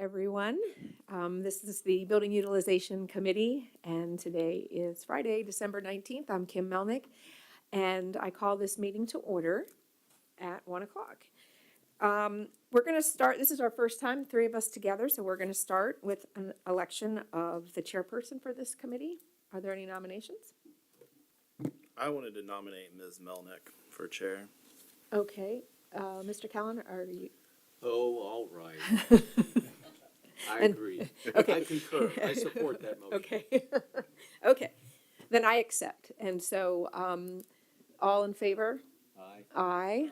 everyone. This is the Building Utilization Committee, and today is Friday, December 19th. I'm Kim Melnick, and I call this meeting to order at 1 o'clock. We're going to start, this is our first time, three of us together, so we're going to start with an election of the chairperson for this committee. Are there any nominations? I wanted to nominate Ms. Melnick for chair. Okay, Mr. Callen, are you? Oh, all right. I And- agree. okay. I concur. I support that motion. Okay. Okay, then I accept. And so, all in favor? Aye.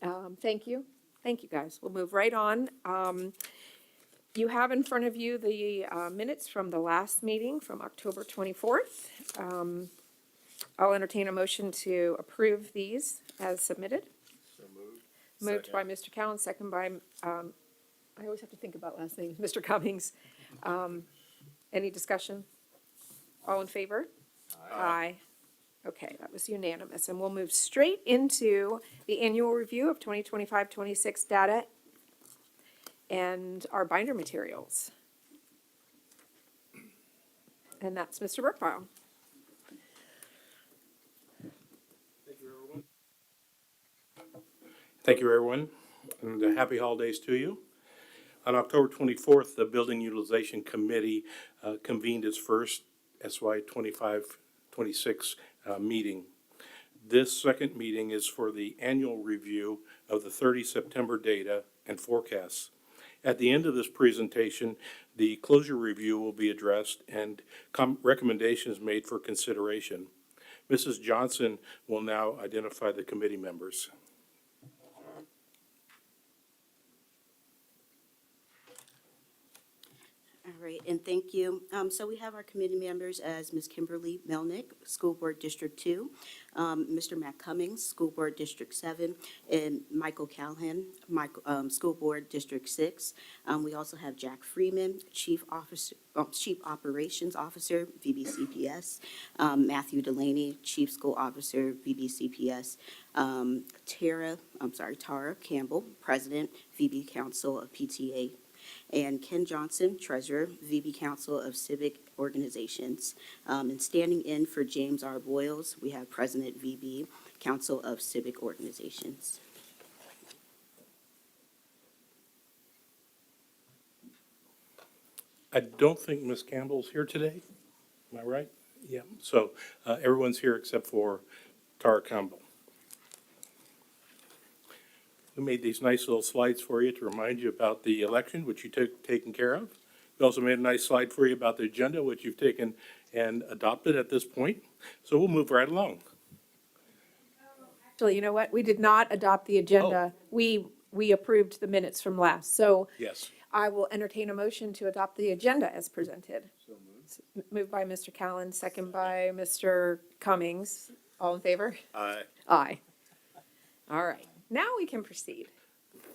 Aye. Thank you. Thank you, guys. We'll move right on. You have in front of you the minutes from the last meeting from October 24th. I'll entertain a motion to approve these as submitted. So moved. Moved by Mr. Callen, second by, I always have to think about last names, Mr. Cummings. Any discussion? All in favor? Aye. Okay, that was unanimous, and we'll move straight into the annual review of 2025-26 data and our binder materials. And that's Mr. Brookfile. Thank you, everyone, and happy holidays to you. On October 24th, the Building Utilization Committee convened its first SY 25-26 meeting. This second meeting is for the annual review of the 30 September data and forecasts. At the end of this presentation, the closure review will be addressed and recommendations made for consideration. Mrs. Johnson will now identify the committee members. All right, and thank you. So we have our committee members as Ms. Kimberly Melnick, School Board District 2, Mr. Matt Cummings, School Board District 7, and Michael Callahan, School Board District 6. We also have Jack Freeman, Chief Operations Officer, VBCPS, Matthew Delaney, Chief School Officer, VBCPS, Tara Campbell, President, VB Council of PTA, and Ken Johnson, Treasurer, VB Council of Civic Organizations. And standing in for James R. Boyles, we have President, VB Council of Civic Organizations. I don't think Ms. Campbell's here today. Am I right? Yeah. So everyone's here except for Tara Campbell. We made these nice little slides for you to remind you about the election, which you took taken care of. We also made a nice slide for you about the agenda, which you've taken and adopted at this point. So we'll move right along. Actually, you know what? We did not adopt the agenda. We approved the minutes from last. So Yes. I will entertain a motion to adopt the agenda as presented. So moved. Moved by Mr. Callen, second by Mr. Cummings. All in favor? Aye. Aye. All right, now we can proceed.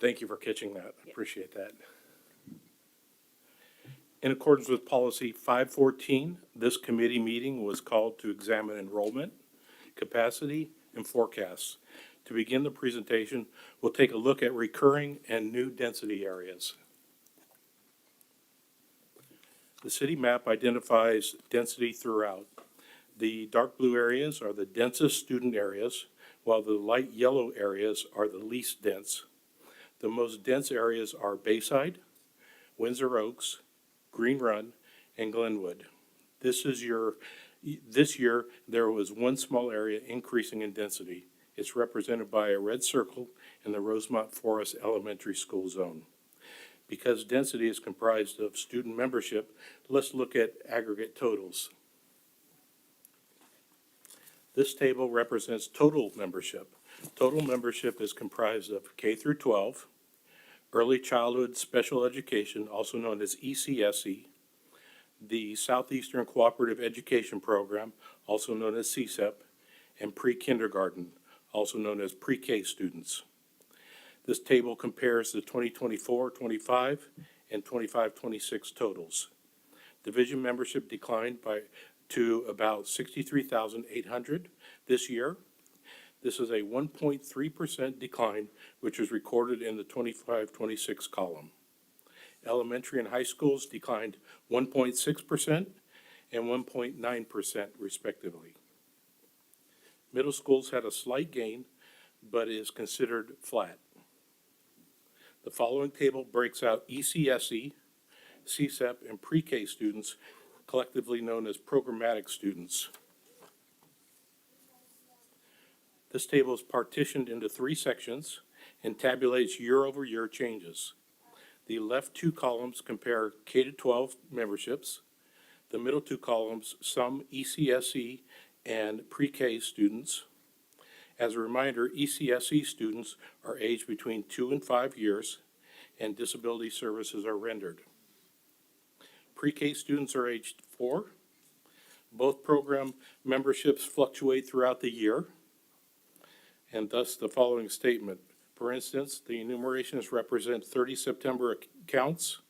Thank you for catching that. Appreciate that. In accordance with policy 514, this committee meeting was called to examine enrollment, capacity, and forecasts. To begin the presentation, we'll take a look at recurring and new density areas. The city map identifies density throughout. The dark blue areas are the densest student areas, while the light yellow areas are the least dense. The most dense areas are Bayside, Windsor Oaks, Green Run, and Glenwood. This year, there was one small area increasing in density. It's represented by a red circle in the Rosemont Forest Elementary School zone. Because density is comprised of student membership, let's look at aggregate totals. This table represents total membership. Total membership is comprised of K through 12, early childhood special education, also known as ECSE, the Southeastern Cooperative Education Program, also known as CSEP, and pre-kindergarten, also known as pre-K students. This table compares the 2024-25 and 25-26 totals. Division membership declined to about 63,800 this year. This is a 1.3% decline, which was recorded in the 25-26 column. Elementary and high schools declined 1.6% and 1.9% respectively. Middle schools had a slight gain, but is considered flat. The following table breaks out ECSE, CSEP, and pre-K students, collectively known as programmatic students. This table is partitioned into 3 sections and tabulates year-over-year changes. The left 2 columns compare K-12 memberships. The middle 2 columns sum ECSE and pre-K students. As a reminder, ECSE students are aged between 2 and 5 years, and disability services are rendered. Pre-K students are aged 4. Both program memberships fluctuate throughout the year, and thus the following statement. For instance, the enumerations represent 30 September accounts.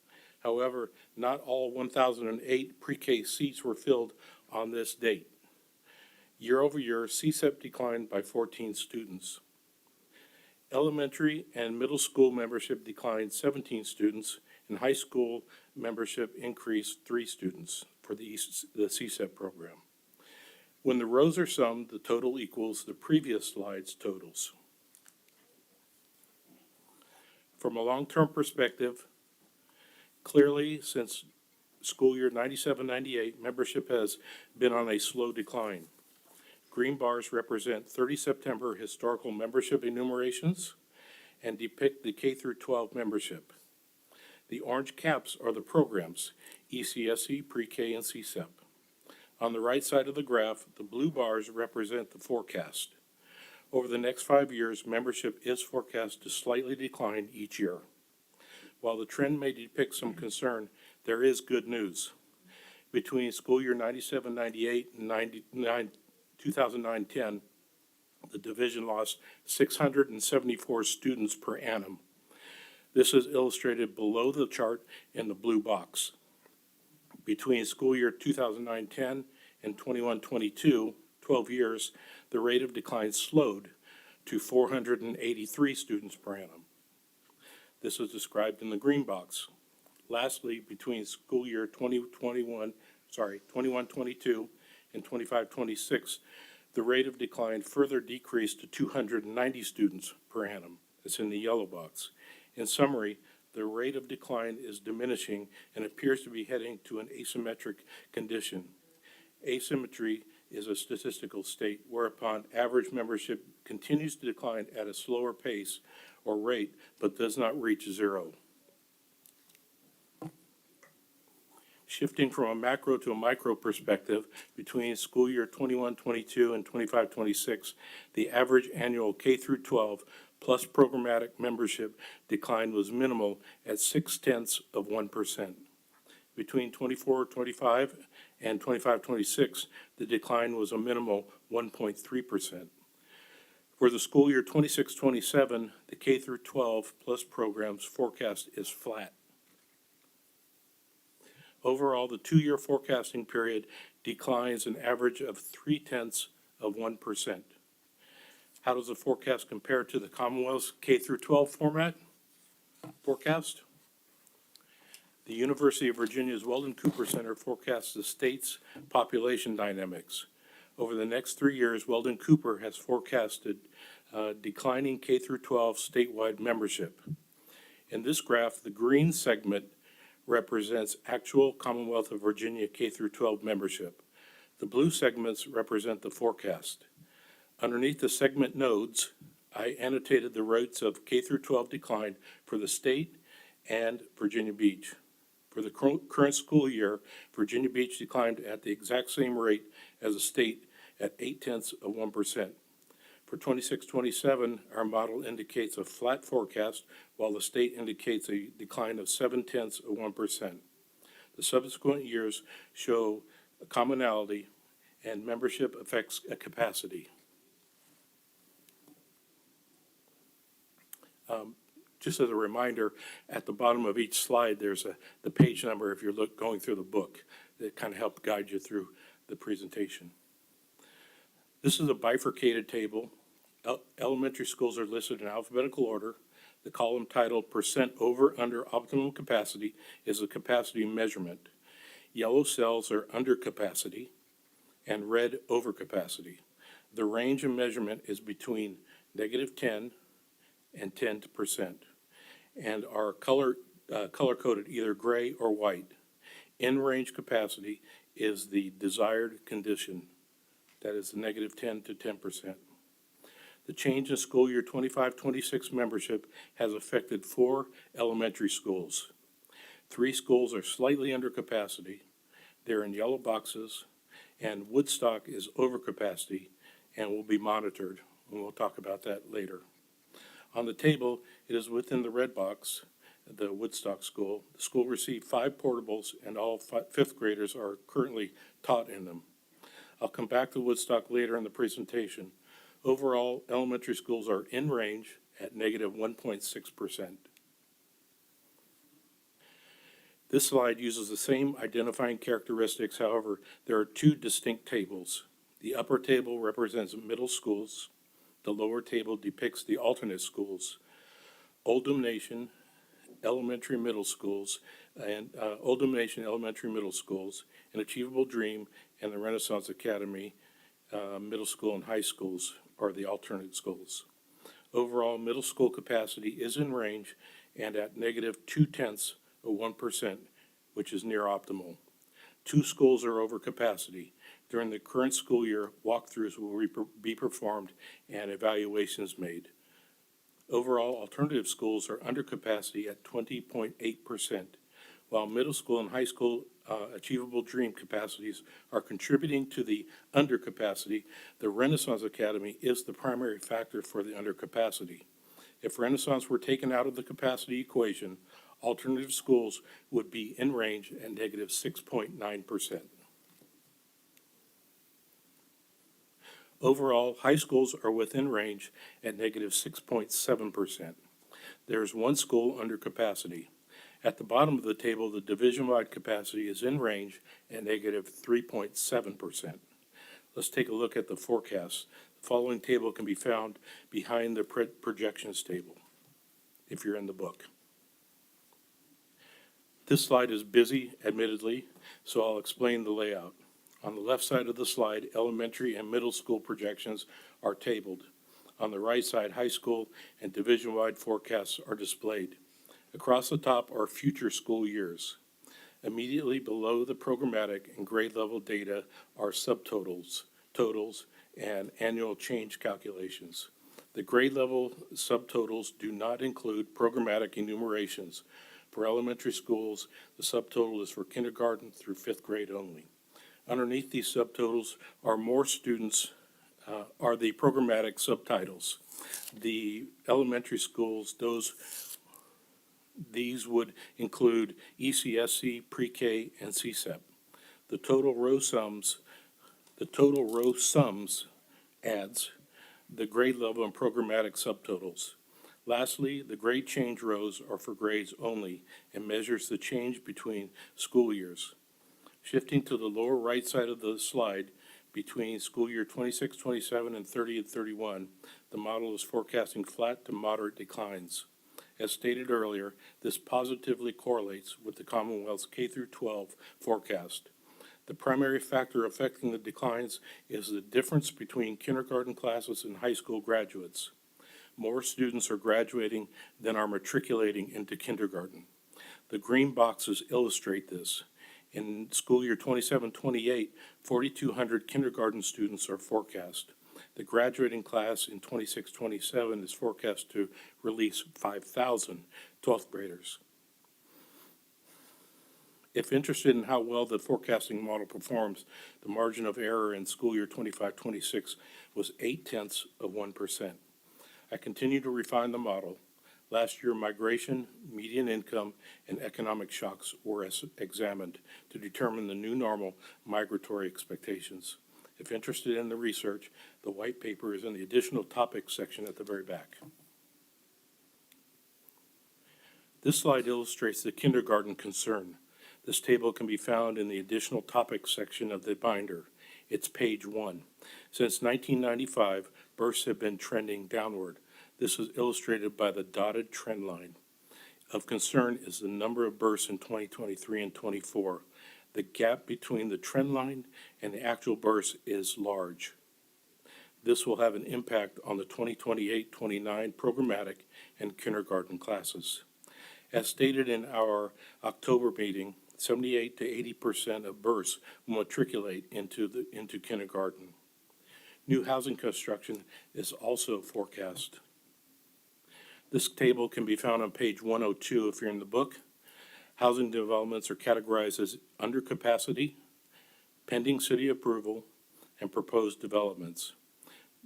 However, not all 1,008 pre-K seats were filled on this date. Year over year, CSEP declined by 14 students. Elementary and middle school membership declined 17 students, and high school membership increased 3 students for the CSEP program. When the rows are summed, the total equals the previous slide's totals. From a long-term perspective, clearly since school year 97-98, membership has been on a slow decline. Green bars represent 30 September historical membership enumerations and depict the K through 12 membership. The orange caps are the programs, ECSE, pre-K, and CSEP. On the right side of the graph, the blue bars represent the forecast. Over the next 5 years, membership is forecast to slightly decline each year. While the trend may depict some concern, there is good news. Between school year 97-98 and 2009-10, the division lost 674 students per annum. This is illustrated below the chart in the blue box. Between school year 2009-10 and 21-22, 12 years, the rate of decline slowed to 483 students per annum. This is described in the green box. Lastly, between school year 21-22 and 25-26, the rate of decline further decreased to 290 students per annum. It's in the yellow box. In summary, the rate of decline is diminishing and appears to be heading to an asymmetric condition. Asymmetry is a statistical state whereupon average membership continues to decline at a slower pace or rate, but does not reach 0. Shifting from a macro to a micro perspective, between school year 21-22 and 25-26, the average annual K through 12 plus programmatic membership decline was minimal at 0.6%. Between 24-25 and 25-26, the decline was a minimal 1.3%. For the school year 26-27, the K through 12 plus programs forecast is flat. Overall, the 2-year forecasting period declines an average of 0.3%. How does the forecast compare to the Commonwealth's K through 12 format forecast? The University of Virginia's Weldon Cooper Center forecasts the state's population dynamics. Over the next 3 years, Weldon Cooper has forecasted declining K through 12 statewide membership. In this graph, the green segment represents actual Commonwealth of Virginia K through 12 membership. The blue segments represent the forecast. Underneath the segment nodes, I annotated the rates of K through 12 decline for the state and Virginia Beach. For the current school year, Virginia Beach declined at the exact same rate as the state at 0.8%. For 26-27, our model indicates a flat forecast, while the state indicates a decline of 0.7%. The subsequent years show a commonality, and membership affects a capacity. Just as a reminder, at the bottom of each slide, there's the page number if you're going through the book that kind of help guide you through the presentation. This is a bifurcated table. Elementary schools are listed in alphabetical order, The column titled Percent Over Under Optimum Capacity is a capacity measurement. Yellow cells are under capacity and red over capacity. The range of measurement is between -10 and 10%, and are color-coded either gray or white. In-range capacity is the desired condition, that is the -10 to 10%. The change in school year 25-26 membership has affected 4 elementary schools. 3 schools are slightly under capacity. They're in yellow boxes, and Woodstock is over capacity and will be monitored, and we'll talk about that later. On the table, it is within the red box, the Woodstock School. The school received 5 portables, and all 5th graders are currently taught in them. I'll come back to Woodstock later in the presentation. Overall, elementary schools are in range at -1.6%. This slide uses the same identifying characteristics, however, there are 2 distinct tables. The upper table represents middle schools. The lower table depicts the alternate schools. Oldham Nation Elementary Middle Schools and Oldham Nation Elementary Middle Schools, and Achievable Dream and the Renaissance Academy Middle School and High Schools are the alternate schools. Overall, middle school capacity is in range and at -0.2%, which is near optimal. 2 schools are over capacity. During the current school year, walkthroughs will be performed and evaluations made. Overall, alternative schools are under capacity at 20.8%, while middle school and high school Achievable Dream capacities are contributing to the undercapacity. The Renaissance Academy is the primary factor for the undercapacity. If Renaissance were taken out of the capacity equation, alternative schools would be in range at -6.9%. Overall, high schools are within range at -6.7%. There is 1 school under capacity. At the bottom of the table, the division-wide capacity is in range at -3.7%. Let's take a look at the forecast. The following table can be found behind the projections table, if you're in the book. This slide is busy, admittedly, so I'll explain the layout. On the left side of the slide, elementary and middle school projections are tabled. On the right side, high school and division-wide forecasts are displayed. Across the top are future school years. Immediately below the programmatic and grade level data are subtotals, totals, and annual change calculations. The grade level subtotals do not include programmatic enumerations. For elementary schools, the subtotal is for kindergarten through 5th grade only. Underneath these subtotals are more students, are the programmatic subtitles. The elementary schools, these would include ECSC, Pre-K, and CSEP. The total row sums adds the grade level and programmatic subtotals. Lastly, the grade change rows are for grades only and measures the change between school years. Shifting to the lower right side of the slide, between school year 26-27 and 30-31, the model is forecasting flat to moderate declines. As stated earlier, this positively correlates with the Commonwealth's K-12 forecast. The primary factor affecting the declines is the difference between kindergarten classes and high school graduates. More students are graduating than are matriculating into kindergarten. The green boxes illustrate this. In school year 27-28, 4,200 kindergarten students are forecast. The graduating class in 26-27 is forecast to release 5,000 12th graders. If interested in how well the forecasting model performs, the margin of error in school year 25-26 was 0.8%. I continue to refine the model. Last year, migration, median income, and economic shocks were examined to determine the new normal migratory expectations. If interested in the research, the white paper is in the additional topics section at the very back. This slide illustrates the kindergarten concern. This table can be found in the additional topics section of the binder. It's page 1. Since 1995, births have been trending downward. This is illustrated by the dotted trend line. Of concern is the number of births in 2023 and 24. The gap between the trend line and the actual births is large. This will have an impact on the 2028-29 programmatic and kindergarten classes. As stated in our October meeting, 78 to 80% of births will matriculate into kindergarten. New housing construction is also forecast. This table can be found on page 102 if you're in the book. Housing developments are categorized as under capacity, pending city approval, and proposed developments.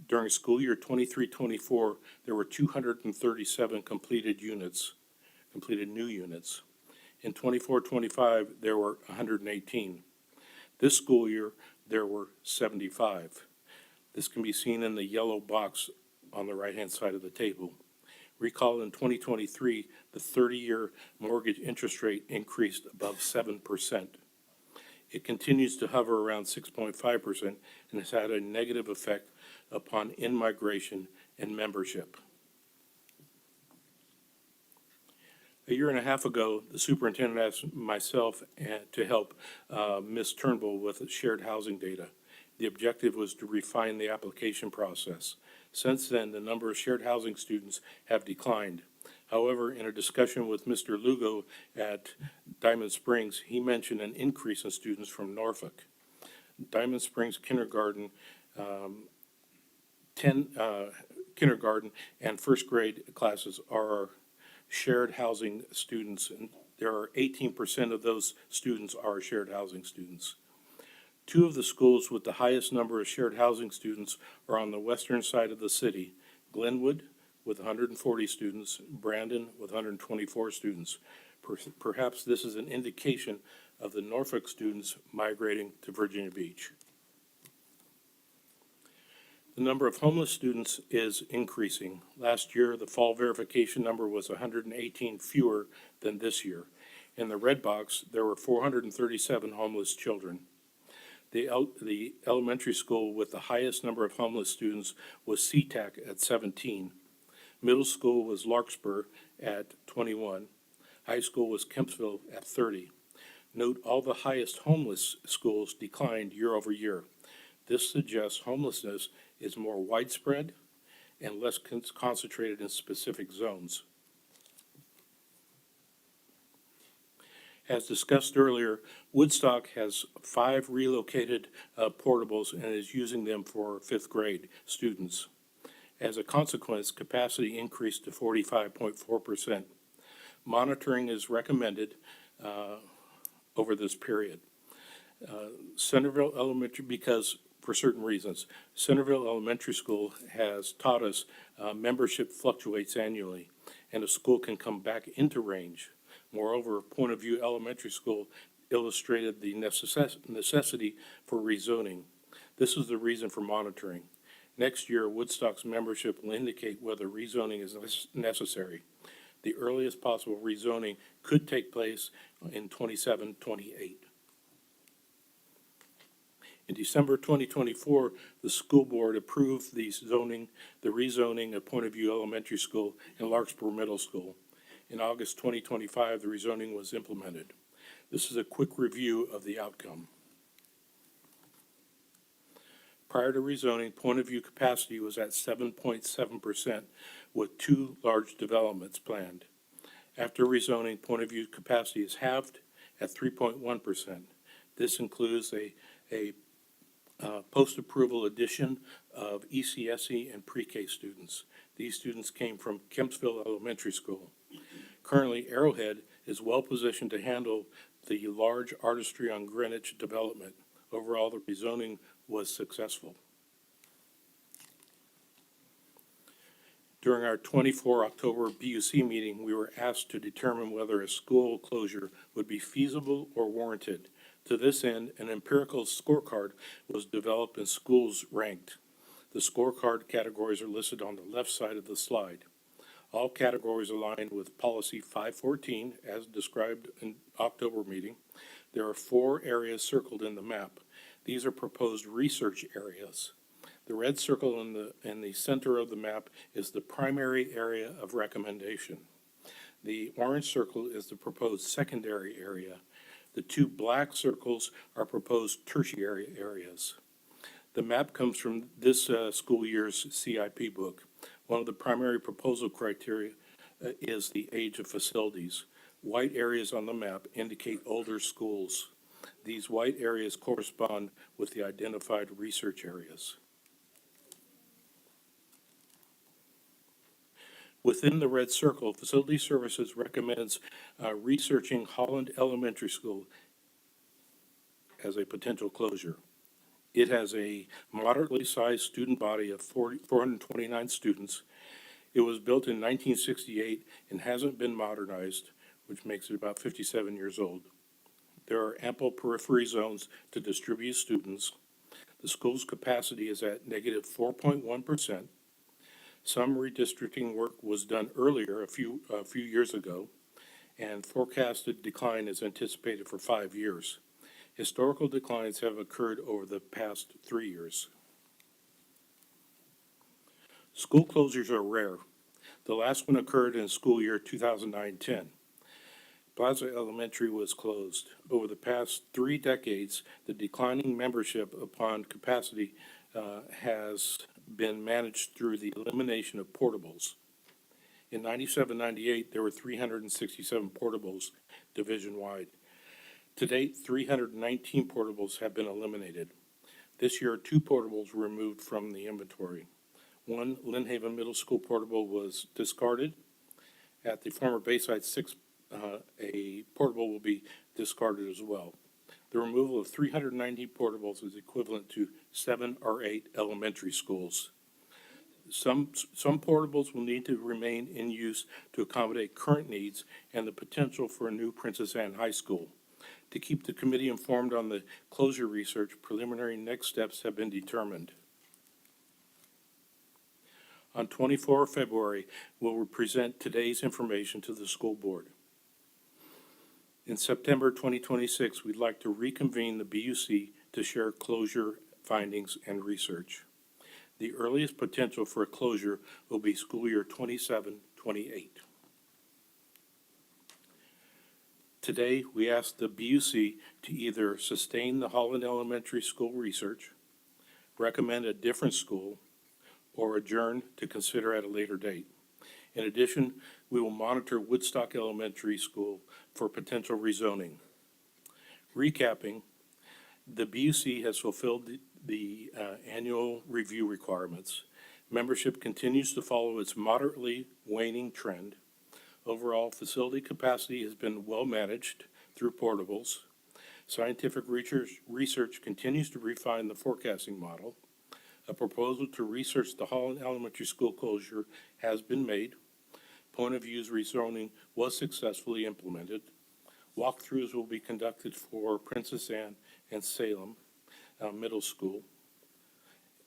During school year 23-24, there were 237 completed new units. In 24-25, there were 118. This school year, there were 75. This can be seen in the yellow box on the right-hand side of the table. Recall in 2023, the 30-year mortgage interest rate increased above 7%. It continues to hover around 6.5% and has had a negative effect upon in-migration and membership. A year and a half ago, the superintendent asked myself to help Ms. Turnbull with shared housing data. The objective was to refine the application process. Since then, the number of shared housing students have declined. However, in a discussion with Mr. Lugo at Diamond Springs, he mentioned an increase in students from Norfolk. Diamond Springs kindergarten, kindergarten and first grade classes are shared housing students, and there are 18% of those students are shared housing students. Two of the schools with the highest number of shared housing students are on the western side of the city, Glenwood with 140 students, Brandon with 124 students. Perhaps this is an indication of the Norfolk students migrating to Virginia Beach. The number of homeless students is increasing. Last year, the fall verification number was 118 fewer than this year. In the red box, there were 437 homeless children. The elementary school with the highest number of homeless students was SeaTac at 17. Middle school was Larkspur at 21. High school was Kempsville at 30. Note all the highest homeless schools declined year over year. This suggests homelessness is more widespread and less concentrated in specific zones. As discussed earlier, Woodstock has 5 relocated portables and is using them for 5th grade students. As a consequence, capacity increased to 45.4%. Monitoring is recommended over this period. Centerville Elementary, because for certain reasons, Centerville Elementary School has taught us membership fluctuates annually, and a school can come back into range. Moreover, Point of View Elementary School illustrated the necessity for rezoning. This is the reason for monitoring. Next year, Woodstock's membership will indicate whether rezoning is necessary. The earliest possible rezoning could take place in 27-28. In December 2024, the school board approved the rezoning of Point of View Elementary School and Larkspur Middle School. In August 2025, the rezoning was implemented. This is a quick review of the outcome. Prior to rezoning, Point of View capacity was at 7.7% with 2 large developments planned. After rezoning, Point of View capacity is halved at 3.1%. This includes a post-approval addition of ECSE and pre-K students. These students came from Kempsville Elementary School. Currently, Arrowhead is well-positioned to handle the large Artistry on Greenwich development. Overall, the rezoning was successful. During our 24 October BUC meeting, we were asked to determine whether a school closure would be feasible or warranted. To this end, an empirical scorecard was developed and schools ranked. The scorecard categories are listed on the left side of the slide. All categories align with Policy 514 as described in October meeting. There are 4 areas circled in the map. These are proposed research areas. The red circle in the center of the map is the primary area of recommendation. The orange circle is the proposed secondary area. The two black circles are proposed tertiary areas. The map comes from this school year's CIP book. One of the primary proposal criteria is the age of facilities. White areas on the map indicate older schools. These white areas correspond with the identified research areas. Within the red circle, Facility Services recommends researching Holland Elementary School as a potential closure. It has a moderately sized student body of 429 students. It was built in 1968 and hasn't been modernized, which makes it about 57 years old. There are ample periphery zones to distribute students. The school's capacity is at negative 4.1%. Some redistricting work was done earlier, a few years ago, and forecasted decline is anticipated for 5 years. Historical declines have occurred over the past 3 years. School closures are rare. The last one occurred in school year 2009-10. Plaza Elementary was closed. Over the past 3 decades, the declining membership upon capacity has been managed through the elimination of portables. In 97-98, there were 367 portables division-wide. To date, 319 portables have been eliminated. This year, 2 portables were removed from the inventory. One Lynn Haven Middle School portable was discarded. At the former Bayside 6, a portable will be discarded as well. The removal of 390 portables is equivalent to 7 or 8 elementary schools. Some portables will need to remain in use to accommodate current needs and the potential for a new Princess Anne High School. To keep the committee informed on the closure research, preliminary next steps have been determined. On 24 February, we'll present today's information to the school board. In September 2026, we'd like to reconvene the BUC to share closure findings and research. The earliest potential for a closure will be school year 27-28. Today, we ask the BUC to either sustain the Holland Elementary School research, recommend a different school, or adjourn to consider at a later date. In addition, we will monitor Woodstock Elementary School for potential rezoning. Recapping, the BUC has fulfilled the annual review requirements. Membership continues to follow its moderately waning trend. Overall, facility capacity has been well managed through portables. Scientific research continues to refine the forecasting model. A proposal to research the Holland Elementary School closure has been made. Point of views rezoning was successfully implemented. Walkthroughs will be conducted for Princess Anne and Salem Middle School.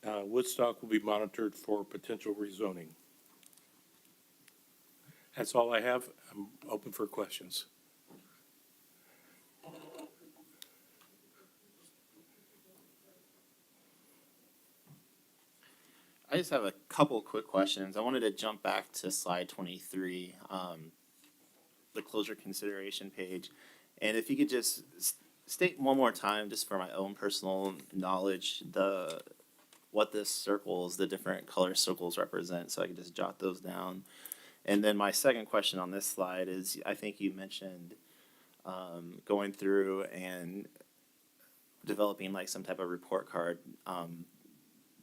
Woodstock will be monitored for potential rezoning. That's all I have. I'm open for questions. I just have a couple quick questions. I wanted to jump back to slide 23, the closure consideration page. And if you could just state one more time, just for my own personal knowledge, what the circles, the different color circles represent, so I could just jot those down. And then my second question on this slide is, I think you mentioned going through and developing like some type of report card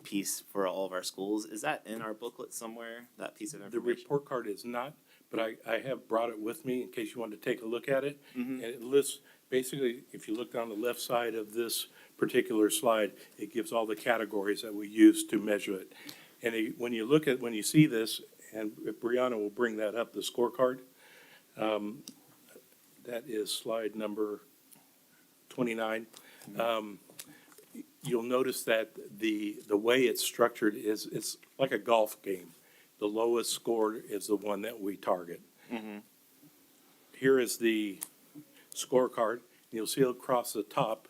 piece for all of our schools. Is that in our booklet somewhere, that piece of The information? report card is not, but I have brought it with me in case you want to take a look at it. Mhm. And it lists, basically, if you look down the left side of this particular slide, it gives all the categories that we use to measure it. And when you see this, and Brianna will bring that up, the scorecard, that is slide number 29. You'll notice that the way it's structured is, it's like a golf game. The lowest scored is the one that we target. Mm-hmm. Here is the scorecard. You'll see across the top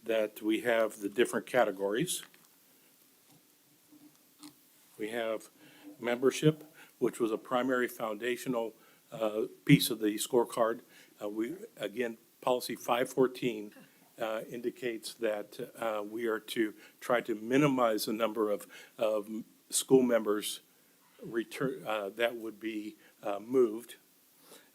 that we have the different categories. We have membership, which was a primary foundational piece of the scorecard. Again, policy 514 indicates that we are to try to minimize the number of school members that would be moved.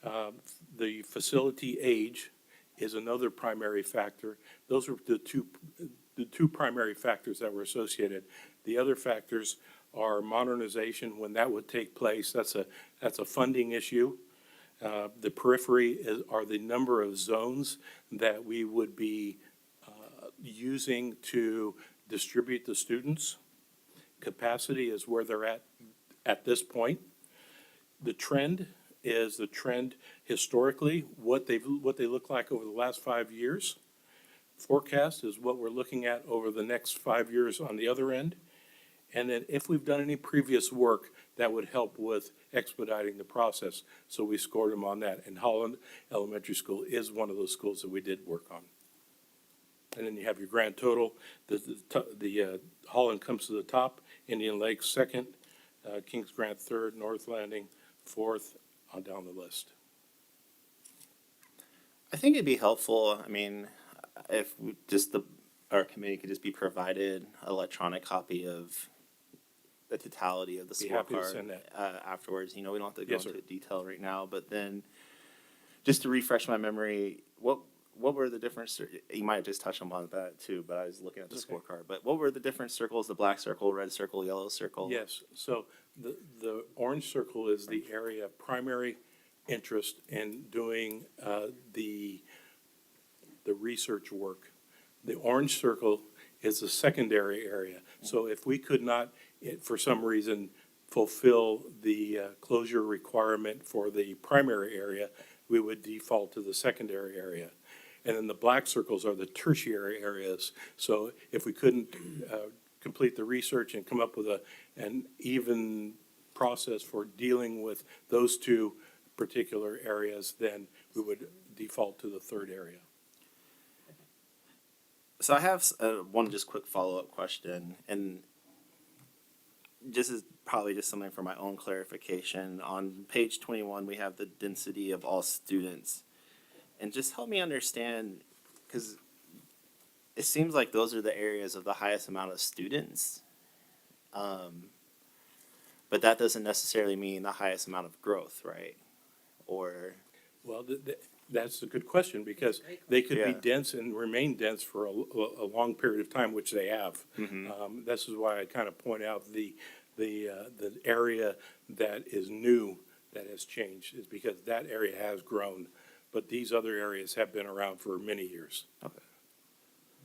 The facility age is another primary factor. Those are the two primary factors that were associated. The other factors are modernization, when that would take place. That's a funding issue. The periphery are the number of zones that we would be using to distribute the students. Capacity is where they're at this point. The trend is the trend historically, what they look like over the last 5 years. Forecast is what we're looking at over the next 5 years on the other end. And then if we've done any previous work, that would help with expediting the process. So we scored them on that. And Holland Elementary School is one of those schools that we did work on. And then you have your grand total. The Holland comes to the top, Indian Lakes second, Kings Grant third, North Landing fourth, on down the list. I think it'd be helpful, I mean, if we our committee could just be provided electronic copy of the totality of the Be happy to scorecard send that. Afterwards. You know, we don't have to go Yes, sir. into detail right now, but then just to refresh my memory, what were the different, you might have just touched on that too, but I was looking at the Okay. scorecard, but what were the different circles, the black circle, red circle, yellow circle? Yes, so the orange circle is the area of primary interest in doing the research work. The orange circle is the secondary area. So if we could not, for some reason, fulfill the closure requirement for the primary area, we would default to the secondary area. And then the black circles are the tertiary areas. So if we couldn't complete the research and come up with an even process for dealing with those two particular areas, then we would default to the third area. So I have one just quick follow-up question, and this is probably just something for my own clarification. On page 21, we have the density of all students. And just help me understand, because it seems like those are the areas of the highest amount of students. But that doesn't necessarily mean the highest amount of growth, right? Or, Well, that's a good question, because they could be Yeah. dense and remain dense for a long period of time, which they have. This is why I kind of point out the area that is new, that has changed, is because that area has grown. But these other areas have been around for many years.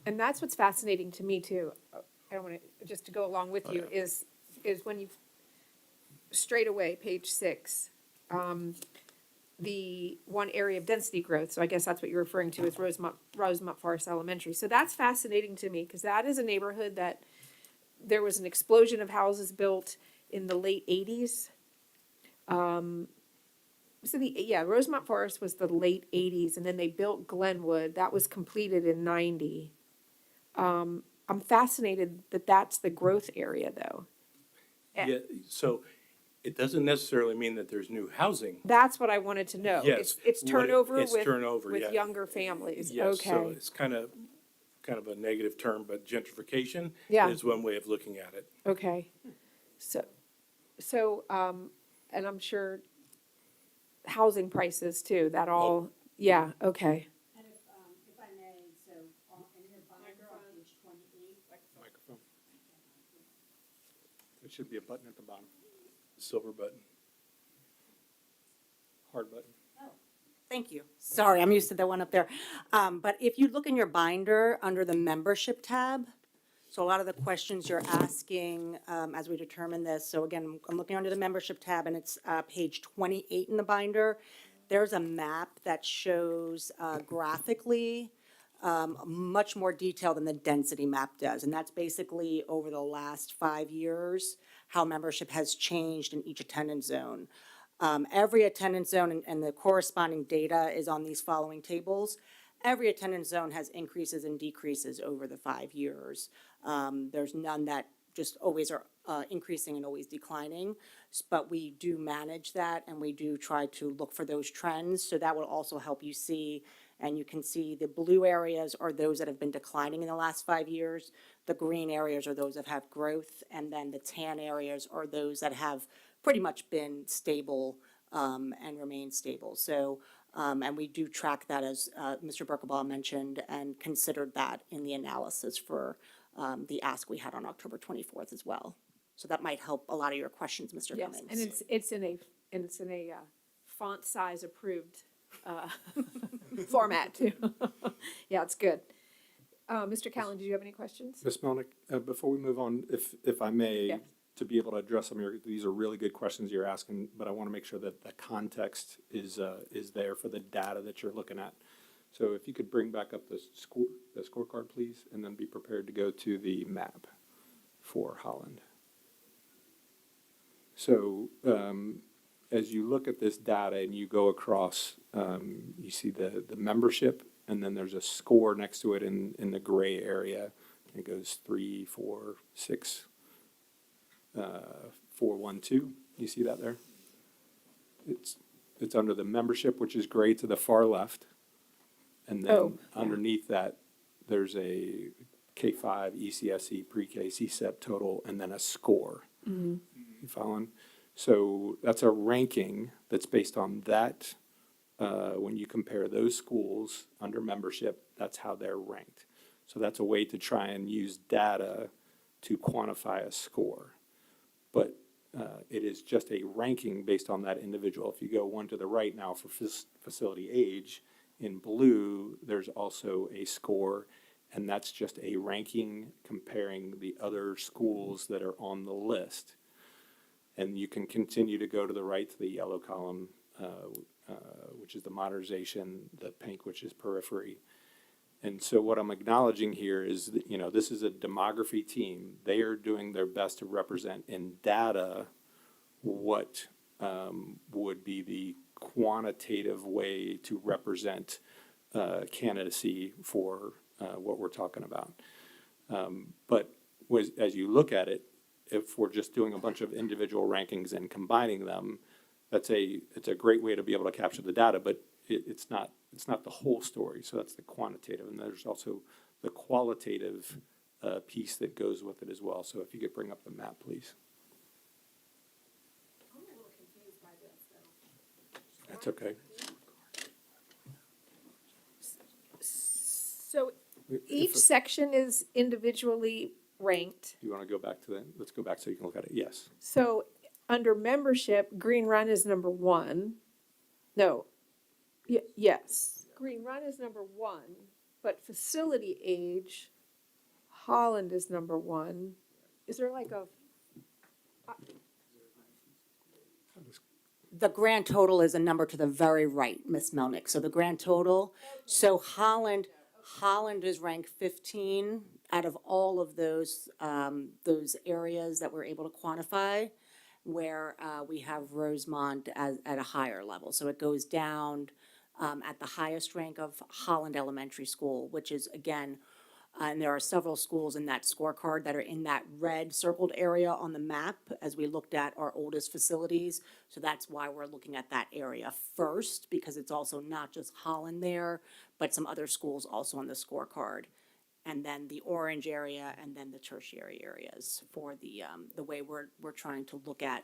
And that's what's fascinating to me too. I don't want to, just to go along with you, is when you, straight away, page 6, the one area of density growth, so I guess that's what you're referring to, is Rosemont Forest Elementary. So that's fascinating to me, because that is a neighborhood that there was an explosion of houses built in the late 80s. Rosemont Forest was the late 80s, and then they built Glenwood. That was completed in 90. I'm fascinated that that's the growth area, though. Yeah, so it doesn't necessarily mean that there's new housing. That's what I wanted to know. Yes. It's What turnover it's turnover, with yeah. younger families. Yes, so Okay, it's kind of a negative term, but gentrification Yeah. is one way of looking at it. okay. And I'm sure housing prices too, that all, yeah, okay. And if I may, so in your binder on page 28, Microphone. There should be a button at the bottom, Silver button. hard button. Thank you. Sorry, I'm used to the one up there. But if you look in your binder under the membership tab, so a lot of the questions you're asking as we determine this, so again, I'm looking under the membership tab and it's page 28 in the binder. There's a map that shows graphically much more detail than the density map does. And that's basically over the last 5 years, how membership has changed in each attendance zone. Every attendance zone and the corresponding data is on these following tables. Every attendance zone has increases and decreases over the 5 years. There's none that just always are increasing and always declining. But we do manage that and we do try to look for those trends. So that will also help you see, and you can see the blue areas are those that have been declining in the last 5 years. The green areas are those that have growth, and then the tan areas are those that have pretty much been stable and remain stable. So, and we do track that, as Mr. Berkebaugh mentioned, and considered that in the analysis for the ask we had on October 24th as well. So that might help a lot of your questions, Mr. Yes, Cummings. and it's in a font size approved format too. Yeah, it's good. Mr. Callen, did you have any questions? Ms. Melnick, before we move on, if I may, Yeah. to be able to address some of these are really good questions you're asking, but I want to make sure that the context is there for the data that you're looking at. So if you could bring back up the scorecard, please, and then be prepared to go to the map for Holland. So, as you look at this data and you go across, you see the membership, and then there's a score next to it in the gray area. It goes 3, 4, 6, 4, 1, 2. You see that there? It's under the membership, which is gray to the far left. And then Oh, yeah. underneath that, there's a K-5, ECSE, pre-K, CSEP total, and then a score. You following? So that's a ranking that's based on that. When you compare those schools under membership, that's how they're ranked. So that's a way to try and use data to quantify a score. But it is just a ranking based on that individual. If you go one to the right now for facility age, in blue, there's also a score, and that's just a ranking comparing the other schools that are on the list. And you can continue to go to the right to the yellow column, which is the modernization, the pink, which is periphery. And so what I'm acknowledging here is that, this is a demography team. They are doing their best to represent in data what would be the quantitative way to represent candidacy for what we're talking about. But as you look at it, if we're just doing a bunch of individual rankings and combining them, it's a great way to be able to capture the data, but it's not the whole story. So that's the quantitative, and there's also the qualitative piece that goes with it as well. So if you could bring up the map, please. I'm a little confused by this, though. That's okay. So each section is individually ranked. Do you want to go back to let's go back so you can look at it. Yes. So under membership, Green Run is number 1. No, yes, Green Run is number 1, but facility age, Holland is number 1. Is there like a, The grand total is a number to the very right, Ms. Melnick. So the grand total, so Holland is ranked 15 out of all of those areas that we're able to quantify, where we have Rosemont at a higher level. So it goes down at the highest rank of Holland Elementary School, which is, again, and there are several schools in that scorecard that are in that red circled area on the map as we looked at our oldest facilities. So that's why we're looking at that area first, because it's also not just Holland there, but some other schools also on the scorecard. And then the orange area, and then the tertiary areas for the way we're trying to look at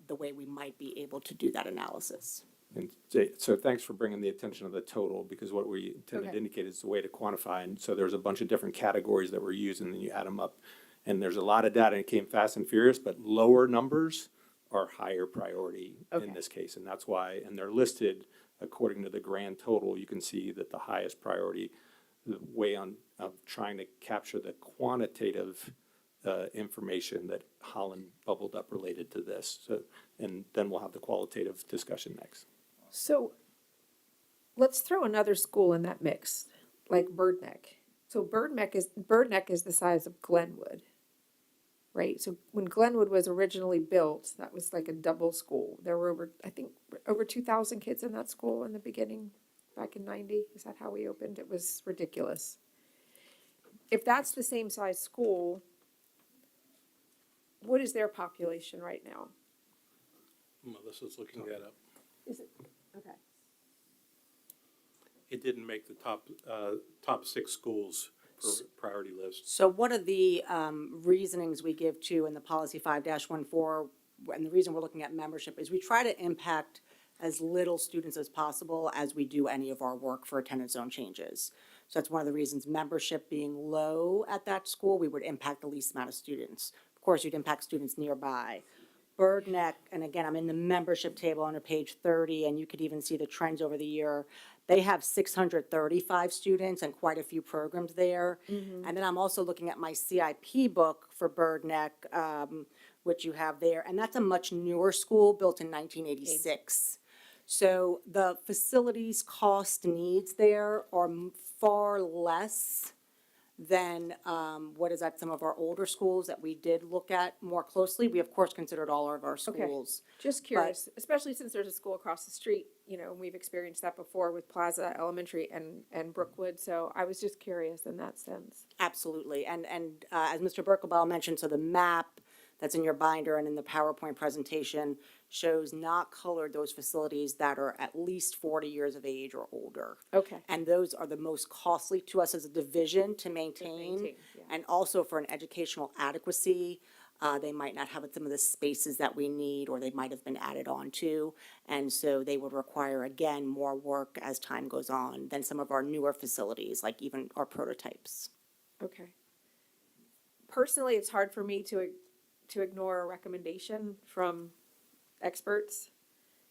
the way we might be able to do that analysis. And so thanks for bringing the attention of the total, because what we intended to indicate is the way to quantify. And so there's a bunch of different categories that we're using, and you add them up. And there's a lot of data, and it came fast and furious, but lower numbers are higher priority Okay. in this case. And that's why, and they're listed according to the grand total. You can see that the highest priority, the way of trying to capture the quantitative information that Holland bubbled up related to this. So, and then we'll have the qualitative discussion next. so let's throw another school in that mix, like Bird Neck. So Bird Neck is the size of Glenwood, right? So when Glenwood was originally built, that was like a double school. There were over 2,000 kids in that school in the beginning, back in 90. Is that how we opened? It was ridiculous. If that's the same size school, what is their population right now? Melissa's looking that up. Is it, okay. It didn't make the top 6 schools for priority list. So one of the reasonings we give to in the policy 5-14, and the reason we're looking at membership is we try to impact as little students as possible as we do any of our work for attendance zone changes. So that's one of the reasons membership being low at that school, we would impact the least amount of students. Of course, you'd impact students nearby. Bird Neck, and again, I'm in the membership table under page 30, and you could even see the trends over the year. They have 635 students and quite a few programs there. And then I'm also looking at my CIP book for Bird Neck, which you have there, and that's a much newer school, built in 1986. So the facilities cost needs there are far less than what is at some of our older schools that we did look at more closely. We, of course, considered all of our schools. Just curious, especially since there's a school across the street, you know, and we've experienced that before with Plaza Elementary and Brookwood, so I was just curious in that sense. Absolutely. And as Mr. Berkelbaum mentioned, so the map that's in your binder and in the PowerPoint presentation shows not colored those facilities that are at least 40 years of age or older. Okay. And those are the most costly to us as a division to maintain. maintain, yeah. And also for an educational adequacy, they might not have some of the spaces that we need, or they might have been added on to. And so they would require, again, more work as time goes on than some of our newer facilities, like even our prototypes. Okay. Personally, it's hard for me to ignore a recommendation from experts.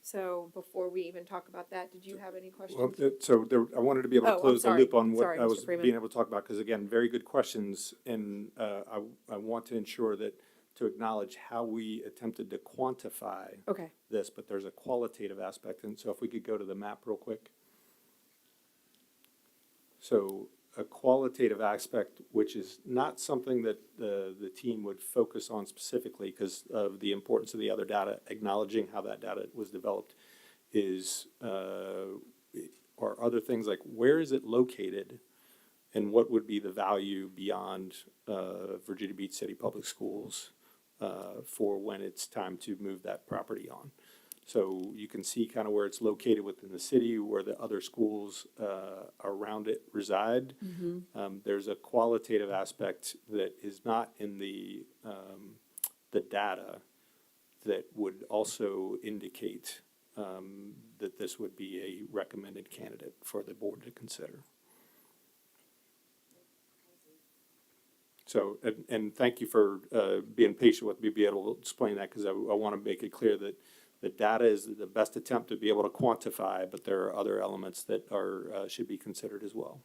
So before we even talk about that, did you have any questions? Well, I wanted to be able Oh, to I'm close the sorry. loop on what Sorry, I Mr. was Freeman. being able to talk about, because again, very good questions, and I want to ensure that, to acknowledge how we attempted to quantify Okay, this, but there's a qualitative aspect, and so if we could go to the map real quick. So a qualitative aspect, which is not something that the team would focus on specifically because of the importance of the other data, acknowledging how that data was developed, is, are other things like where is it located and what would be the value beyond Virginia Beach City Public Schools for when it's time to move that property on. So you can see kind of where it's located within the city, where the other schools around it reside. There's a qualitative aspect that is not in the data that would also indicate that this would be a recommended candidate for the board to consider. So, and thank you for being patient with me, be able to explain that, because I want to make it clear that the data is the best attempt to be able to quantify, but there are other elements that are, should be considered as well.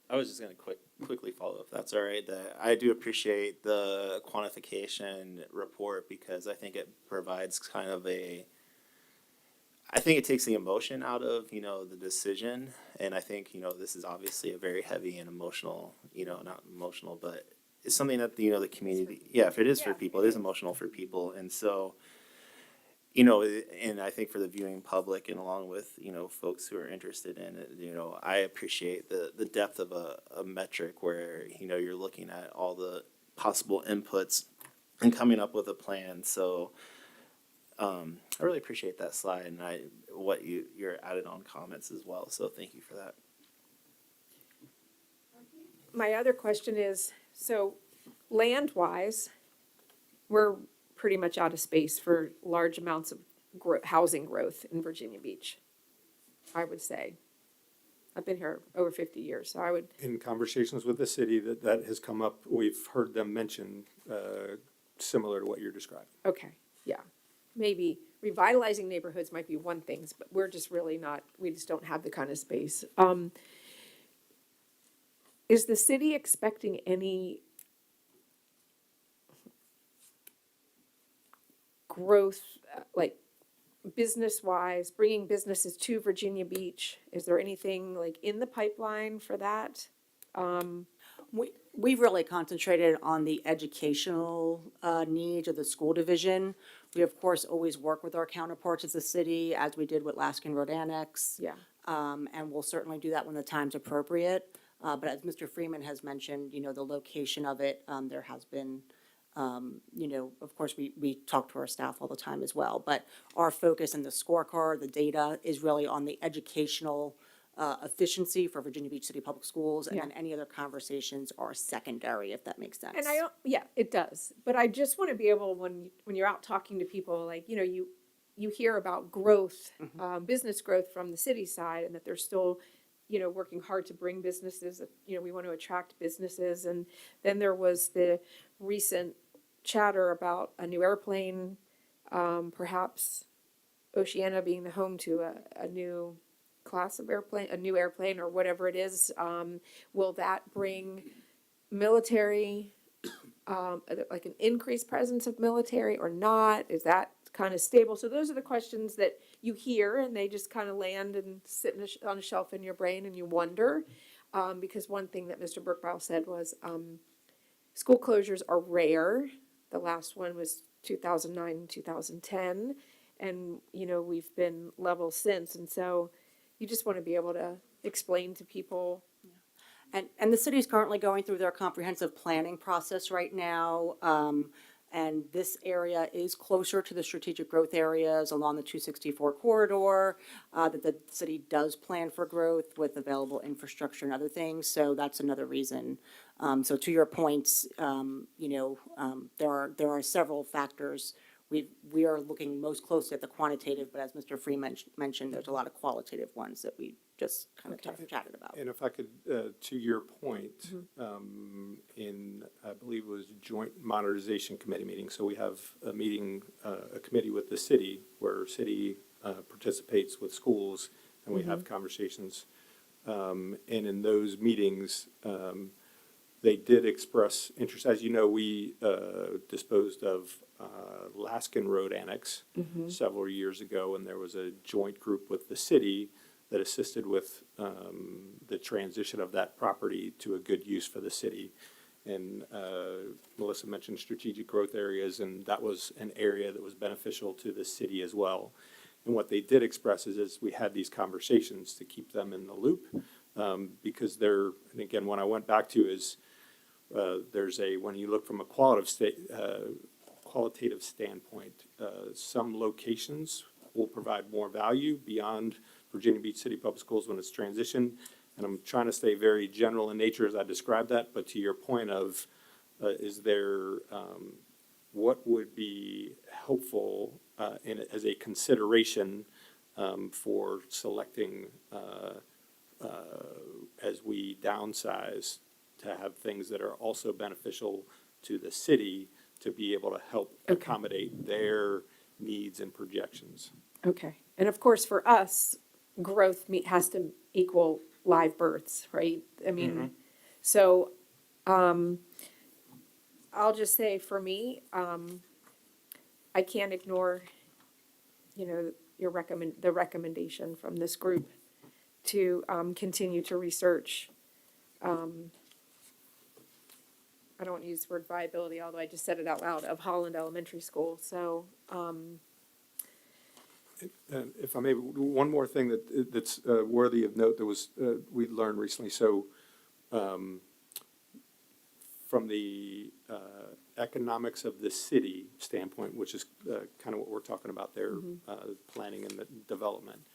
I was just gonna quickly follow up, if that's all right, that I do appreciate the quantification report, because I think it provides kind of I think it takes the emotion out of, the decision, and I think, this is obviously a very heavy and emotional, not emotional, but it's something that, the community, if it is for people, it is emotional for people, and so, and I think for the viewing public and along with, folks who are interested in it, I appreciate the depth of a metric where, you're looking at all the possible inputs and coming up with a plan. So I really appreciate that slide and what your added on comments as well. So thank you for that. my other question is, so land-wise, we're pretty much out of space for large amounts of housing growth in Virginia Beach, I would say. I've been here over 50 years, so I would, In conversations with the city, that has come up, we've heard them mention similar to what you're describing. okay, yeah. Maybe revitalizing neighborhoods might be one thing, but we're just really not, we just don't have the kind of space. Is the city expecting any growth, like business-wise, bringing businesses to Virginia Beach? Is there anything like in the pipeline for that? We've really concentrated on the educational needs of the school division. We, of course, always work with our counterparts as a city, as we did with Laskin Road Annex. Yeah. And we'll certainly do that when the time's appropriate. But as Mr. Freeman has mentioned, the location of it, there has been, of course, we talk to our staff all the time as well. But our focus in the scorecard, the data, is really on the educational efficiency for Virginia Beach City Public Schools. And Yeah. then any other conversations are secondary, if that makes sense. And I don't, yeah, it does. But I just want to be able, when you're out talking to people, like, you hear about growth, business growth from the city side, and that they're still, working hard to bring businesses, we want to attract businesses. And then there was the recent chatter about a new airplane, perhaps Oceana being the home to a new class of airplane, a new airplane or whatever it is. Will that bring military, like an increased presence of military or not? Is that kind of stable? So those are the questions that you hear, and they just kind of land and sit on a shelf in your brain, and you wonder. Because one thing that Mr. Burkebile said was, school closures are rare. The last one was 2009, 2010, and we've been level since. And so you just want to be able to explain to people. And the city is currently going through their comprehensive planning process right now. And this area is closer to the strategic growth areas along the 264 corridor, that the city does plan for growth with available infrastructure and other things. So that's another reason. So to your points, there are several factors. We are looking most closely at the quantitative, but as Mr. Freeman mentioned, there's a lot of qualitative ones that we just kind of chatted about. And if I could, to your point, in, I believe it was Joint Modernization Committee meeting, so we have a meeting, a committee with the city, where city participates with schools, and we have conversations. And in those meetings, they did express interest. As you know, we disposed of Laskin Road Annex several years ago, and there was a joint group with the city that assisted with the transition of that property to a good use for the city. And Melissa mentioned strategic growth areas, and that was an area that was beneficial to the city as well. And what they did express is we had these conversations to keep them in the loop, because and again, what I went back to is when you look from a qualitative standpoint, some locations will provide more value beyond Virginia Beach City Public Schools when it's transitioned. And I'm trying to stay very general in nature as I describe that, but to your point of, what would be helpful as a consideration for selecting as we downsize, to have things that are also beneficial to the city to be able to help accommodate their needs and projections. Okay. And of course, for us, growth has to equal live births, right? I mean, so I'll just say for me, I can't ignore, the recommendation from this group to continue to research. I don't want to use the word viability, although I just said it out loud, of Holland Elementary School. So, And if I may, one more thing that's worthy of note that was we learned recently. So, from the economics of the city standpoint, which is kind of what we're talking about there, planning and the development,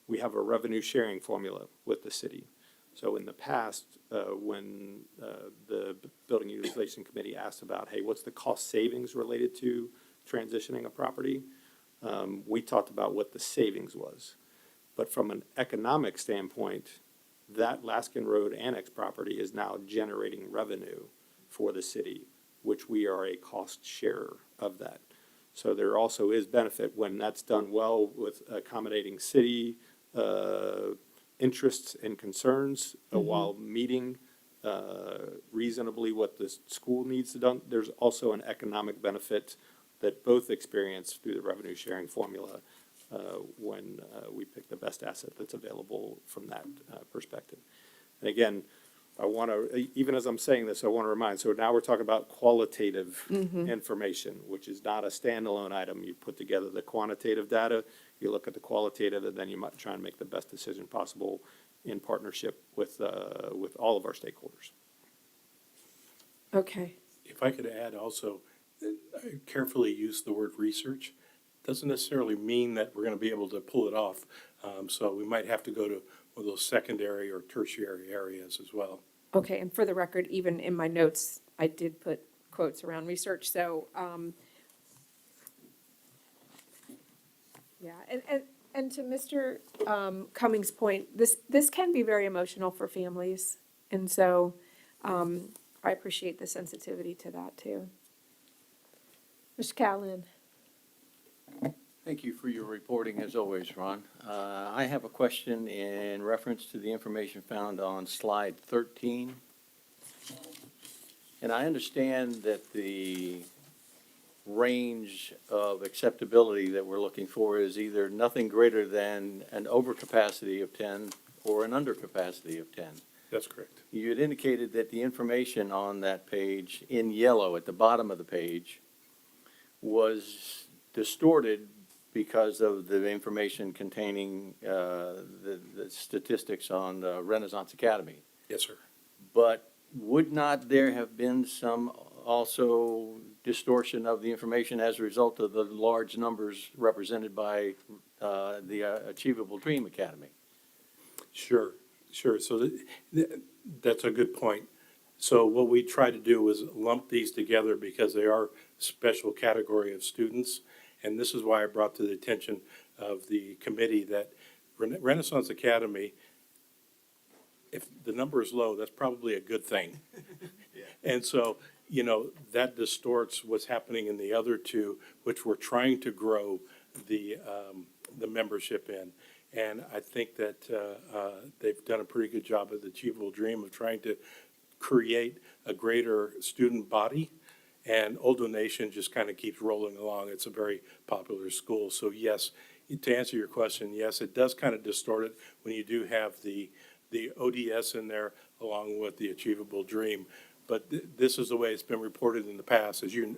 we have a revenue sharing formula with the city. So in the past, when the Building Utilization Committee asked about, hey, what's the cost savings related to transitioning a property? We talked about what the savings was. But from an economic standpoint, that Laskin Road Annex property is now generating revenue for the city, which we are a cost sharer of that. So there also is benefit when that's done well with accommodating city interests and concerns while meeting reasonably what the school needs to do. There's also an economic benefit that both experience through the revenue sharing formula when we pick the best asset that's available from that perspective. And again, I want to, even as I'm saying this, I want to remind, so now we're talking about qualitative information, which is not a standalone item. You put together the quantitative data, you look at the qualitative, and then you might try and make the best decision possible in partnership with all of our stakeholders. Okay. If I could add also, I carefully use the word research. Doesn't necessarily mean that we're gonna be able to pull it off. So we might have to go to one of those secondary or tertiary areas as well. Okay, and for the record, even in my notes, I did put quotes around research, so, yeah, and to Mr. Cummings' point, this can be very emotional for families, and so, I appreciate the sensitivity to that, too. Mr. Callen? Thank you for your reporting as always, Ron. I have a question in reference to the information found on slide 13. And I understand that the range of acceptability that we're looking for is either nothing greater than an overcapacity of 10 or an undercapacity of 10. That's correct. You had indicated that the information on that page in yellow at the bottom of the page was distorted because of the information containing the statistics on Renaissance Academy. Yes, sir. But would not there have been some also distortion of the information as a result of the large numbers represented by the Achievable Dream Academy? Sure. So that's a good point. So what we try to do is lump these together because they are special category of students. And this is why I brought to the attention of the committee that Renaissance Academy, if the number is low, that's probably a good thing. And so, that distorts what's happening in the other two, which we're trying to grow the membership in. And I think that they've done a pretty good job at the Achievable Dream of trying to create a greater student body. And Old Donation just kind of keeps rolling along. It's a very popular school. So yes, to answer your question, yes, it does kind of distort it when you do have the ODS in there along with the Achievable Dream. But this is the way it's been reported in the past, as you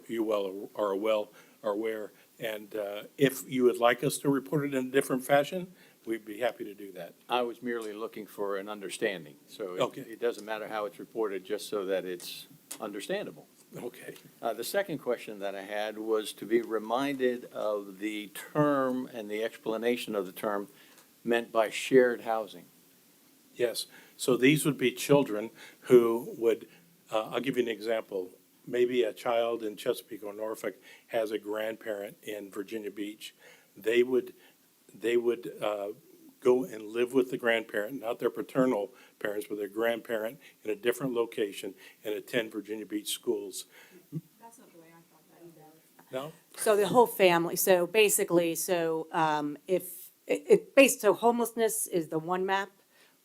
are aware. And if you would like us to report it in a different fashion, we'd be happy to do that. I was merely looking for an understanding. So Okay. it doesn't matter how it's reported, just so that it's understandable. Okay. The second question that I had was to be reminded of the term and the explanation of the term meant by shared housing. Yes, so these would be children who would, I'll give you an example. Maybe a child in Chesapeake or Norfolk has a grandparent in Virginia Beach. They would go and live with the grandparent, not their paternal parents, but their grandparent in a different location and attend Virginia Beach schools. That's not the way I thought that either. No? So the whole family, so basically, so so homelessness is the one map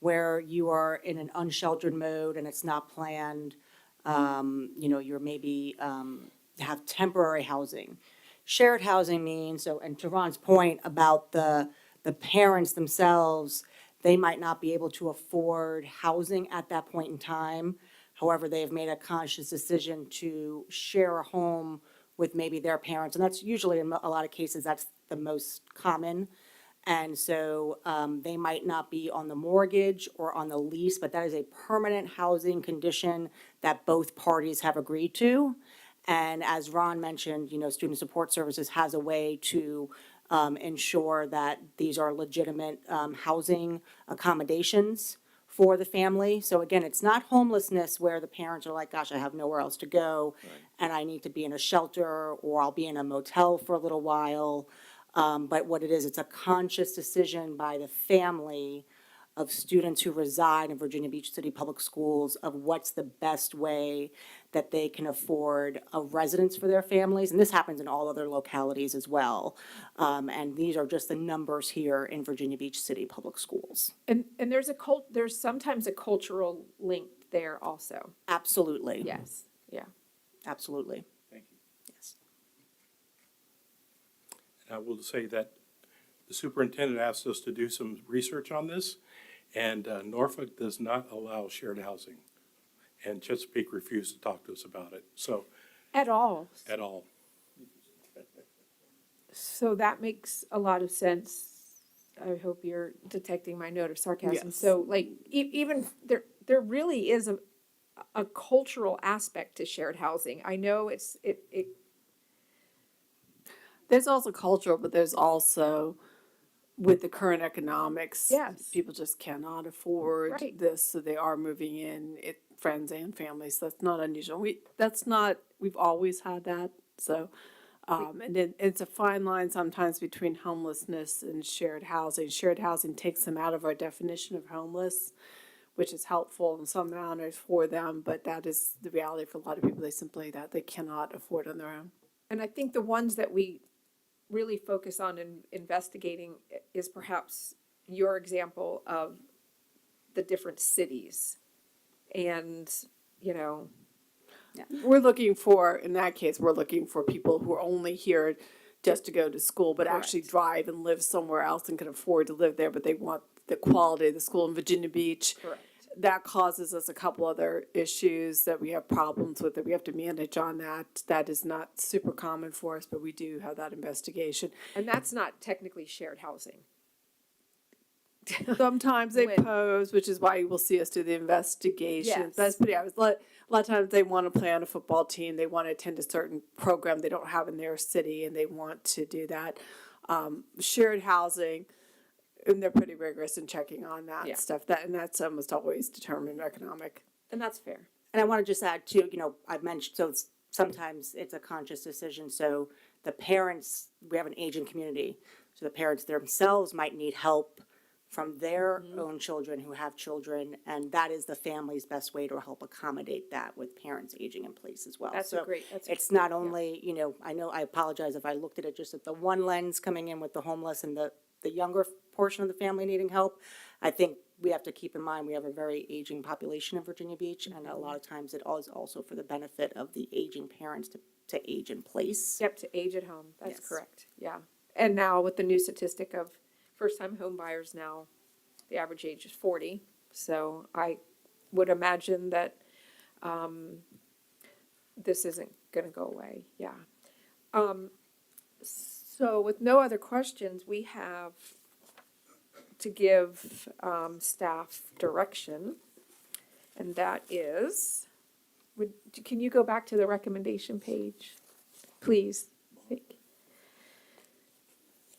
where you are in an unsheltered mode and it's not planned. You're maybe have temporary housing. Shared housing means, so, and to Ron's point about the parents themselves, they might not be able to afford housing at that point in time. However, they have made a conscious decision to share a home with maybe their parents, and that's usually, in a lot of cases, that's the most common. And so they might not be on the mortgage or on the lease, but that is a permanent housing condition that both parties have agreed to. And as Ron mentioned, Student Support Services has a way to ensure that these are legitimate housing accommodations for the family. So again, it's not homelessness where the parents are like, gosh, I have nowhere else to go, and I need to be in a shelter, or I'll be in a motel for a little while. But what it is, it's a conscious decision by the family of students who reside in Virginia Beach City Public Schools of what's the best way that they can afford a residence for their families. And this happens in all other localities as well. And these are just the numbers here in Virginia Beach City Public Schools. And there's there's sometimes a cultural link there also. Absolutely. Yes, yeah. Absolutely. Thank you. Yes. And I will say that the superintendent asked us to do some research on this, and Norfolk does not allow shared housing. And Chesapeake refused to talk to us about it, so, At all. at all. So that makes a lot of sense I hope you're detecting my note of sarcasm. Yes. So like, even, there really is a cultural aspect to shared housing. I know it, There's also cultural, but there's also with the current economics, Yes. people just cannot afford Right. this, so they are moving in, friends and families. That's not unusual. We've always had that. So, and then it's a fine line sometimes between homelessness and shared housing. Shared housing takes them out of our definition of homeless, which is helpful in some manners for them, but that is the reality for a lot of people. That they cannot afford on their own. and I think the ones that we really focus on in investigating is perhaps your example of the different cities. And, you know, In that case, we're looking for people who are only here just to go to school, but actually Correct. drive and live somewhere else and can afford to live there, but they want the quality of the school in Virginia Beach. correct. That causes us a couple other issues that we have problems with, that we have to manage on that. That is not super common for us, but we do have that investigation. And that's not technically shared housing. Sometimes they When- pose, which is why you will see us do the investigation. Yes. That's pretty obvious. A lot of times they want to play on a football team, they want to attend a certain program they don't have in their city, and they want to do that. Shared housing, and they're pretty rigorous in checking on Yeah. that stuff. And that's almost always determined economic. And that's fair. And I want to just add too, I've mentioned, so sometimes it's a conscious decision. So the parents, we have an aging community. So the parents themselves might need help from their Mm-hmm. own children who have children. And that is the family's best way to help accommodate that with parents aging in place as well. That's So that's it's not only, I apologize if I looked at it just at the one lens coming in with the homeless and the younger portion of the family needing help. I think we have to keep in mind, we have a very aging population in Virginia Beach, and a lot of times it is also for the benefit of the aging parents to age in place. Yep, to age at home. That's Yes. correct. Yeah. And now with the new statistic of first-time home buyers now, the average age is 40. So I would imagine that this isn't going to go away. Yeah. So with no other questions, we have to give staff direction. And that is, can you go back to the recommendation page, please?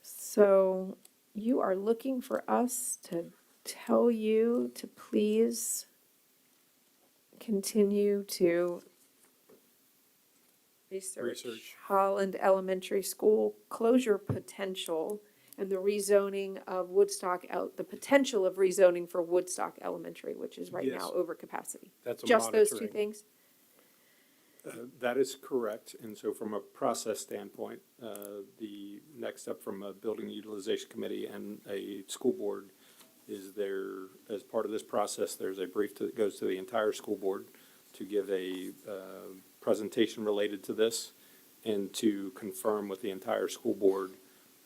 So you are looking for us to tell you to please continue to research Holland Elementary School closure potential and the rezoning of Woodstock, the potential of rezoning for Woodstock Elementary, which is right Yes. now over capacity. That's a Just those two monitoring. things? That is correct, and so from a process standpoint, the next step from a building utilization committee and a school board is there, as part of this process, there's a brief that goes to the entire school board to give a presentation related to this and to confirm with the entire school board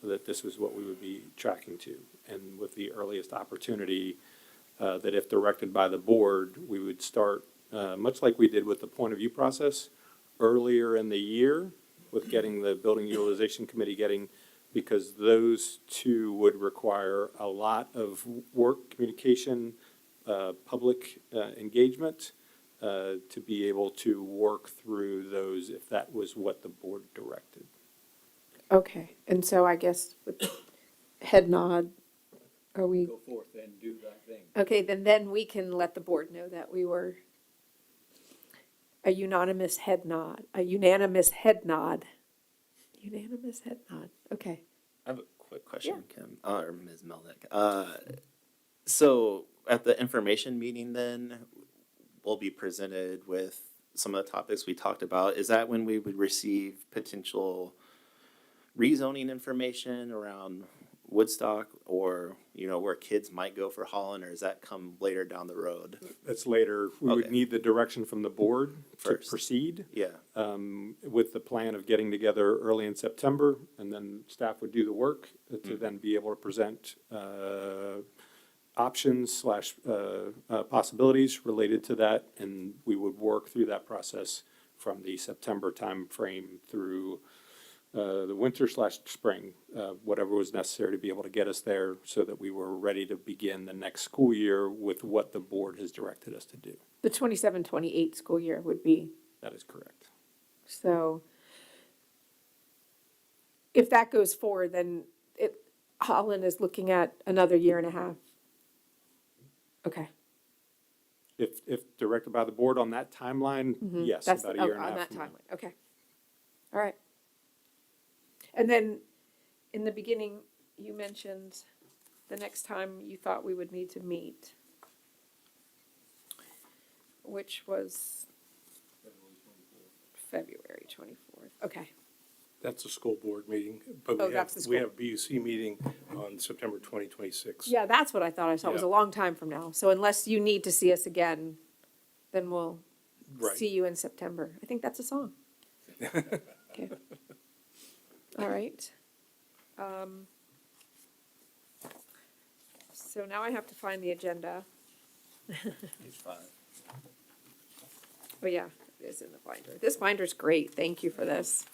that this is what we would be tracking to. And with the earliest opportunity, that if directed by the board, we would start much like we did with the point of view process earlier in the year with getting the building utilization committee because those two would require a lot of work, communication, public engagement to be able to work through those if that was what the board directed. Okay, and so I guess with head nod, are we? Go forth and do that thing. Okay, then we can let the board know that we were a unanimous head nod, Unanimous head nod, okay. I have a quick question, Kim, or Ms. Melnick. So at the information meeting then, we'll be presented with some of the topics we talked about. Is that when we would receive potential rezoning information around Woodstock or, where kids might go for Holland, or does that come later down the road? That's later. We would Okay. need the direction from the board to First. proceed. Yeah, With the plan of getting together early in September, and then staff would do the work to then be able to present options / possibilities related to that, and we would work through that process from the September timeframe through the winter slash spring, whatever was necessary to be able to get us there so that we were ready to begin the next school year with what the board has directed us to do. The 27-28 school year would be, That is correct. so. If that goes forward, then Holland is looking at another year and a half. Okay. If directed by the board on that timeline, yes, That's about a the- year and a on half. that from now. timeline, okay. All right. And then, in the beginning, you mentioned the next time you thought we would need to meet, which was February 24th. Okay, That's a school board meeting, but Oh, we have, that's the we school- have BUC meeting on September 2026. yeah, that's what I thought. I saw it was a Yeah. long time from now. So unless you need to see us again, then we'll Right. see you in September. I think that's a song. Okay. All right. So now I have to find the agenda. Page 5. Oh, yeah, it is in the binder. This binder's great. Thank you for this.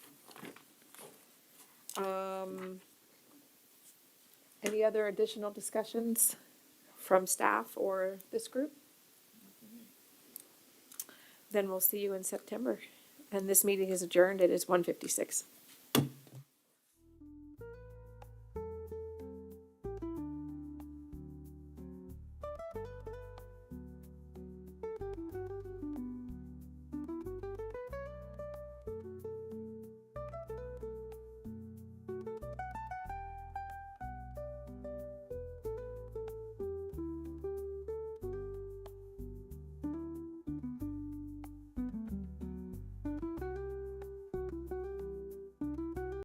Any other additional discussions from staff or this group? Then we'll see you in September. And this meeting is adjourned. It is 1:56.